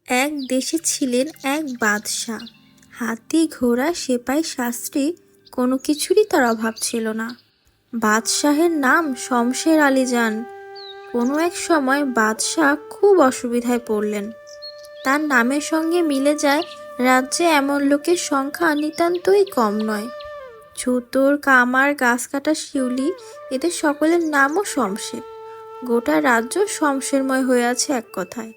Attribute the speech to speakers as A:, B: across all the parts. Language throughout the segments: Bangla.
A: এক দেশে ছিলেন এক বাদশাহ। হাতি, ঘোড়া, সেপাই, শাস্ত্রী কোনো কিছুরই তার অভাব ছিল না। বাদশাহের নাম শমশের আলী যান। কোনো এক সময় বাদশাহ খুব অসুবিধায় পড়লেন। তার নামের সঙ্গে মিলে যায় রাজ্যে এমন লোকের সংখ্যা নিতান্তই কম নয়। ছুতোর, কামার, গাছ কাটা, শিউলি, এদের সকলের নামও শমশের। গোটা রাজ্য শমশেরময় হয়ে আছে এক কথায়।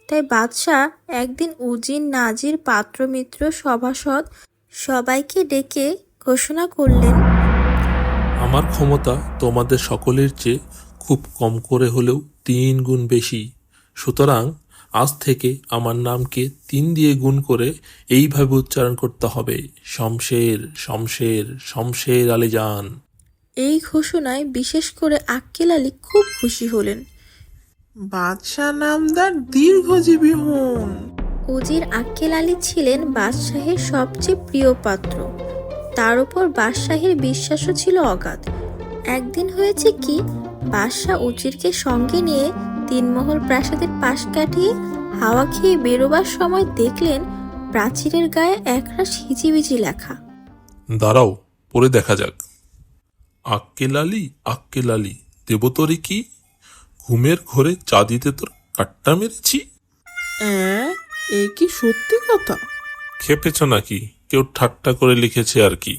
A: তাই বাদশাহ একদিন উজির, নাজির, পাত্রমিত্র, সভাসদ সবাইকে ডেকে ঘোষণা করলেন,
B: আমার ক্ষমতা তোমাদের সকলের চেয়ে খুব কম করে হলেও 3 গুণ বেশি। সুতরাং আজ থেকে আমার নামকে 3 দিয়ে গুণ করে এইভাবে উচ্চারণ করতে হবে, শমশের শমশের শমশের আলী যান।
A: এই ঘোষণায় বিশেষ করে আক্কেল আলী খুব খুশি হলেন।
C: বাদশাহ নামদার দীর্ঘজীবী হন।
A: উজির আক্কেল আলী ছিলেন বাদশাহের সবচেয়ে প্রিয় পাত্র। তার উপর বাদশাহের বিশ্বাসও ছিল অগাধ। একদিন হয়েছে কি, বাদশাহ উজিরকে সঙ্গে নিয়ে 3 মহল প্রাসাদের পাশ কাটিয়ে হাওয়া খেয়ে বেরোবার সময় দেখলেন প্রাচীরের গায়ে একরাশ হিজিবিজি লেখা।
B: দাঁড়াও, পরে দেখা যাক। আক্কেল আলী দেব তোরে কি, ঘুমের ঘোরে চা দিতে তোর কাট্টা মেরেছি।
C: এ কি সত্যি কথা?
B: খেপেছ নাকি? কেউ ঠাট্টা করে লিখেছে আর কি।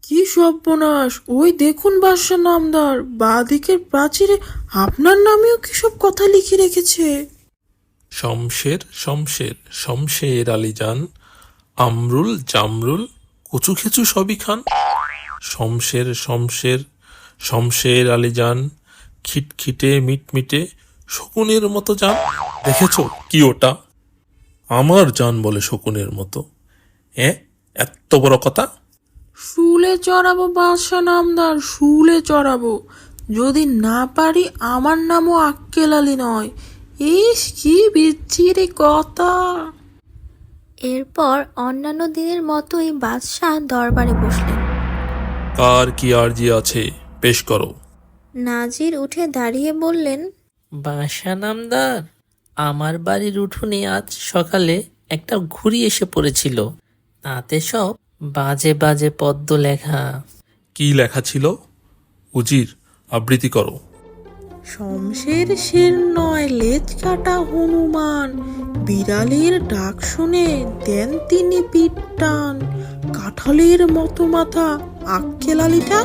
C: কি সর্বনাশ! ওই দেখুন বাদশাহ নামদার, বাঁদিকের প্রাচীরে আপনার নামেও কি সব কথা লিখে রেখেছে।
B: শমশের শমশের শমশের আলী যান, আমরুল জামরুল কচু খেচু সবই খান। শমশের শমশের শমশের আলী যান, খিটখিটে মিটমিটে শকুনের মতো যান। দেখেছ কি ওটা? আমার জান বলে শকুনের মতো? এত বড় কথা!
C: শুলে চড়াবো বাদশাহ নামদার, শুলে চড়াবো। যদি না পারি আমার নামও আক্কেল আলী নয়। ইস, কি বিচ্ছিরি কথা!
A: এরপর অন্যান্য দিনের মতোই বাদশাহ দরবারে বসলেন।
B: কার কি আরজি আছে পেশ করো।
A: নাজির উঠে দাঁড়িয়ে বললেন,
D: বাদশাহ নামদার, আমার বাড়ির উঠোনে আজ সকালে একটা ঘুড়ি এসে পড়েছিল। তাতে সব বাজে বাজে পদ্য লেখা।
B: কি লেখা ছিল? উজির, আবৃত্তি করো।
C: শমশের শের নয়, লেজ কাটা হনুমান, বিড়ালের ডাক শুনে দেন তিনি পিঠ টান। কাঁঠালের মতো মাথা আক্কেল আলীটা,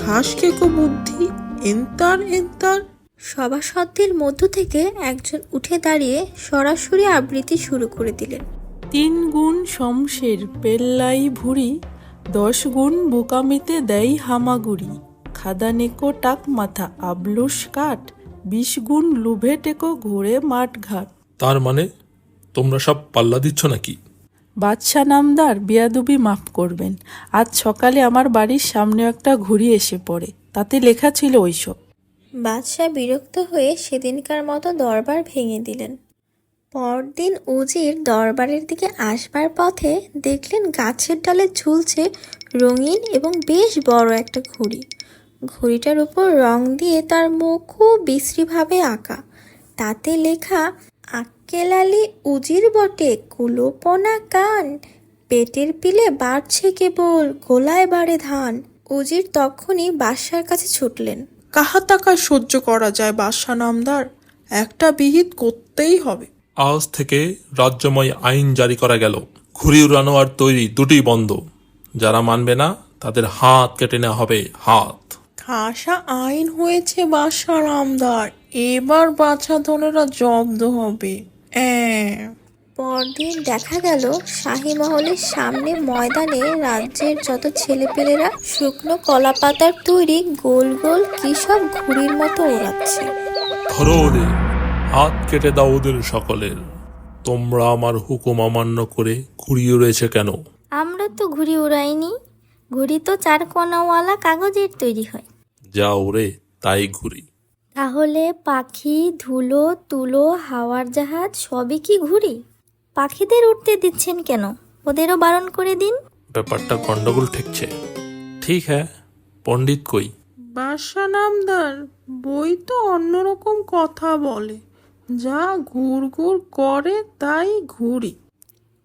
C: ঘাস খেকো বুদ্ধি এন্তার এন্তার।
A: সভাসদদের মধ্য থেকে একজন উঠে দাঁড়িয়ে সরাসরি আবৃত্তি শুরু করে দিলেন।
C: 3 গুণ শমশের পেল্লাই ভুড়ি, 10 গুণ বোকামিতে দেয় হামাগুড়ি। খাদা নেকো টাক মাথা আবলুস কাঠ, 20 গুণ লুভে টেকো ঘুরে মাঠ ঘাট।
B: তার মানে তোমরা সব পাল্লা দিচ্ছ নাকি?
C: বাদশাহ নামদার, বেয়াদবি মাফ করবেন। আজ সকালে আমার বাড়ির সামনে একটা ঘুড়ি এসে পড়ে, তাতে লেখা ছিল ওইসব।
A: বাদশাহ বিরক্ত হয়ে সেদিনকার মতো দরবার ভেঙে দিলেন। পরদিন উজির দরবারের দিকে আসবার পথে দেখলেন গাছের ডালে ঝুলছে রঙিন এবং বেশ বড় একটা ঘুড়ি। ঘুড়িটার উপর রং দিয়ে তার মুখ খুব বিশ্রীভাবে আঁকা। তাতে লেখা, আক্কেল আলী উজির বটে, কুলোপনা কান, পেটের পিলে বাড়ছে কেবল, গোলায় বাড়ে ধান। উজির তখনই বাদশার কাছে ছুটলেন।
C: কাহা টাকা সহ্য করা যায় বাদশাহ নামদার? একটা বিহিত করতেই হবে।
B: আজ থেকে রাজ্যময় আইন জারি করা গেল, ঘুড়ি উড়ানো আর তৈরি দুটোই বন্ধ। যারা মানবে না তাদের হাত কেটে নেওয়া হবে, হাত।
C: খাসা আইন হয়েছে বাদশাহ নামদার, এবার বাছাধনেরা জব্দ হবে।
A: পরদিন দেখা গেল শাহী মহলের সামনে ময়দানে রাজ্যের যত ছেলেপেলেরা শুকনো কলা পাতার তৈরি গোল গোল কি সব ঘুড়ির মতো ওড়াচ্ছে।
B: ধরো ওদের, হাত কেটে দাও ওদের সকলের। তোমরা আমার হুকুম অমান্য করে ঘুড়ি উড়েছে কেন?
E: আমরা তো ঘুড়ি উড়াইনি, ঘুড়ি তো 4 কোনাওয়ালা কাগজের তৈরি হয়।
B: যা ওরে তাই ঘুড়ি।
E: তাহলে পাখি, ধুলো, তুলো, হাওয়ার জাহাজ সবই কি ঘুড়ি? পাখিদের উঠতে দিচ্ছেন কেন? ওদেরও বারণ করে দিন।
B: ব্যাপারটা গন্ডগোল ঠেকছে। ঠিক হ্যাঁ, পণ্ডিত কই?
C: বাদশা নামদার, বই তো অন্যরকম কথা বলে, যা ঘুর ঘুর করে তাই ঘুরি।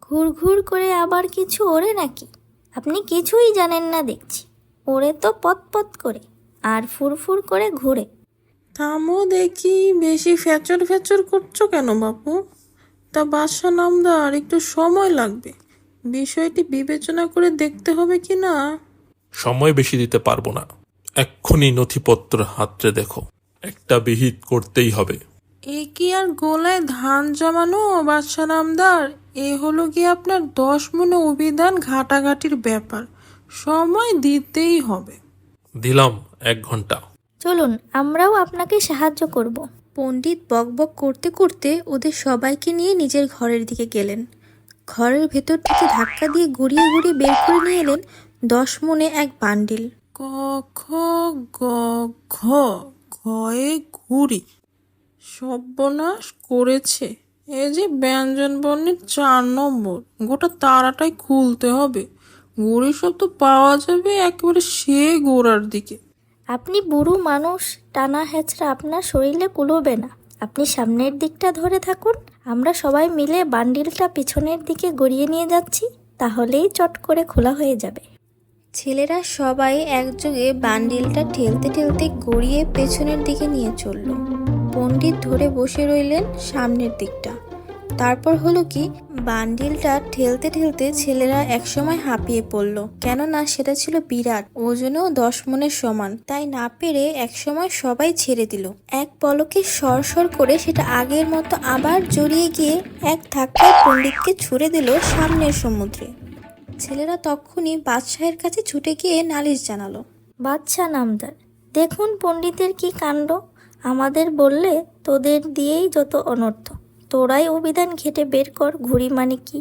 E: ঘুর ঘুর করে আবার কিছু ওড়ে নাকি? আপনি কিছুই জানেন না দেখছি। ওড়ে তো পত করে, আর ফুরফুর করে ঘুরে।
C: থামো দেখি, বেশি ফ্যাচর ফ্যাচর করছো কেন বাপু? তা বাদশা নামদার, একটু সময় লাগবে, বিষয়টি বিবেচনা করে দেখতে হবে কি না।
B: সময় বেশি দিতে পারবো না, এক্ষুনি নথিপত্র হাতড়ে দেখো, একটা বিহিত করতেই হবে।
C: এ কি আর গোলায় ধান জমানো বাদশা নামদার? এ হলো কি আপনার 10 মনে অভিধান ঘাটাঘাটির ব্যাপার, সময় দিতেই হবে।
B: দিলাম 1 ঘন্টা।
E: চলুন, আমরাও আপনাকে সাহায্য করব।
A: পণ্ডিত বকবক করতে করতে ওদের সবাইকে নিয়ে নিজের ঘরের দিকে গেলেন। ঘরের ভেতর থেকে ধাক্কা দিয়ে গুড়িয়ে গুড়িয়ে বের করে নিয়ে এলেন 10 মণে এক বান্ডিল।
C: ক খ গ ঘ, ঘয়ে ঘুরি। সর্বনাশ করেছে, এই যে ব্যঞ্জন বর্ণের 4 নম্বর, গোটা তারাটাই খুলতে হবে। ঘুড়ি শব্দ পাওয়া যাবে একেবারে সে গোড়ার দিকে।
E: আপনি বুড়ো মানুষ, টানা হেঁচড়া আপনার শরীরে কুলোবে না। আপনি সামনের দিকটা ধরে থাকুন, আমরা সবাই মিলে বান্ডিলটা পিছনের দিকে গড়িয়ে নিয়ে যাচ্ছি, তাহলেই চট করে খোলা হয়ে যাবে।
A: ছেলেরা সবাই একযোগে বান্ডিলটা ঠেলতে ঠেলতে গড়িয়ে পেছনের দিকে নিয়ে চলল। পণ্ডিত ধরে বসে রইলেন সামনের দিকটা। তারপর হলো কি, বান্ডিলটা ঠেলতে ঠেলতে ছেলেরা একসময় হাঁপিয়ে পড়ল, কেননা সেটা ছিল বিরাট, ওজনেও 10 মণের সমান। তাই না পেরে একসময় সবাই ছেড়ে দিল। এক পলকে সরসর করে সেটা আগের মতো আবার জড়িয়ে গিয়ে এক ধাক্কায় পণ্ডিতকে ছুড়ে দিল সামনের সমুদ্রে। ছেলেরা তখনই বাদশাহের কাছে ছুটে গিয়ে নালিশ জানালো।
E: বাদশা নামদার, দেখুন পণ্ডিতের কি কাণ্ড। আমাদের বললে তোদের দিয়েই যত অনর্থ, তোরাই অভিধান ঘেটে বের কর ঘুড়ি মানে কি।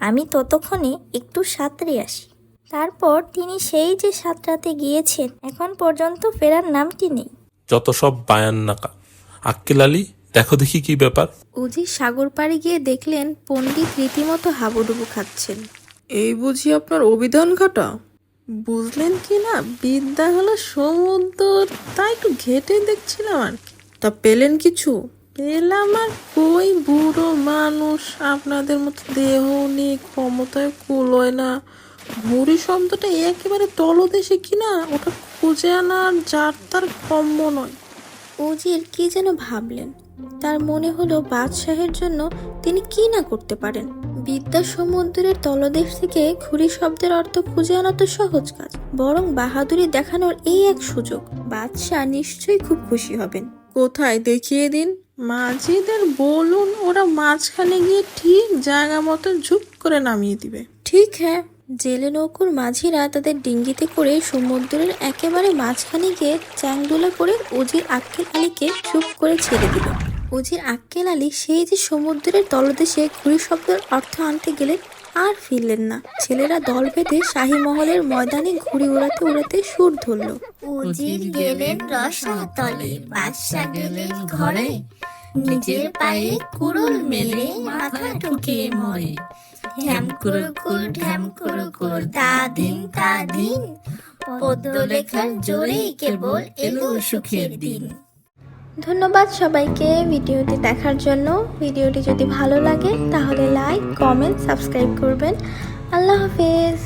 E: আমি ততক্ষণে একটু সাঁতরে আসি। তারপর তিনি সেই যে সাঁতরাতে গিয়েছেন, এখন পর্যন্ত ফেরার নামটি নেই।
B: যত সব বায়ান নাকা। আক্কেল আলী, দেখো দেখি কি ব্যাপার।
A: উজির সাগর পাড়ে গিয়ে দেখলেন পণ্ডিত রীতিমতো হাবুডুবু খাচ্ছেন।
C: এই বুঝি আপনার অভিধান ঘাটা? বুঝলেন কি না, বিদ্যা হলো সমুদ্র, তাই একটু ঘেটে দেখছিলাম আর কি। তা পেলেন কিছু? পেলাম আর কই, বুড়ো মানুষ, আপনাদের মতো দেহ নেই, ক্ষমতায় কুলোয় না। ঘুড়ি শব্দটা একেবারে তলদেশে কিনা, ওটা খুঁজে আনা আর যার তার কম্য নয়।
A: উজির কি যেন ভাবলেন। তার মনে হলো বাদশাহের জন্য তিনি কি না করতে পারেন। বিদ্যা সমুদ্রের তলদেশ থেকে ঘুড়ি শব্দের অর্থ খুঁজে আনা তো সহজ কাজ, বরং বাহাদুরি দেখানোর এই এক সুযোগ। বাদশাহ নিশ্চয়ই খুব খুশি হবেন।
C: কোথায় দেখিয়ে দিন, মাঝিদের বলুন, ওরা মাঝখানে গিয়ে ঠিক জায়গা মতো ঝুপ করে নামিয়ে দিবে।
A: ঠিক হ্যাঁ। জেলে নৌকুর মাঝিরা তাদের ডিঙ্গিতে করে সমুদ্রের একেবারে মাঝখানে গিয়ে চ্যাংদোলা করে উজির আক্কেল আলীকে চুপ করে ছেড়ে দিল। উজির আক্কেল আলী সেই যে সমুদ্রের তলদেশে ঘুড়ি শব্দের অর্থ আনতে গেলেন, আর ফিরলেন না। ছেলেরা দল বেঁধে শাহী মহলের ময়দানে ঘুড়ি উড়াতে উড়াতে সুর ধরল।
F: উজির গেলেন রসাতলে, বাদশা গেলেন ঘরে, নিজের পায়ে কুড়ুল মেলে মাথা ঠুকে মরে। ঢ্যাম কুরুকুর ঢ্যাম কুরুকুর, তা দিন তা দিন, পদ্য লেখার জোরেই কেবল এলো সুখের দিন।
A: ধন্যবাদ সবাইকে ভিডিওটি দেখার জন্য। ভিডিওটি যদি ভালো লাগে তাহলে লাইক, কমেন্ট, সাবস্ক্রাইব করবেন। আল্লাহ হাফেজ।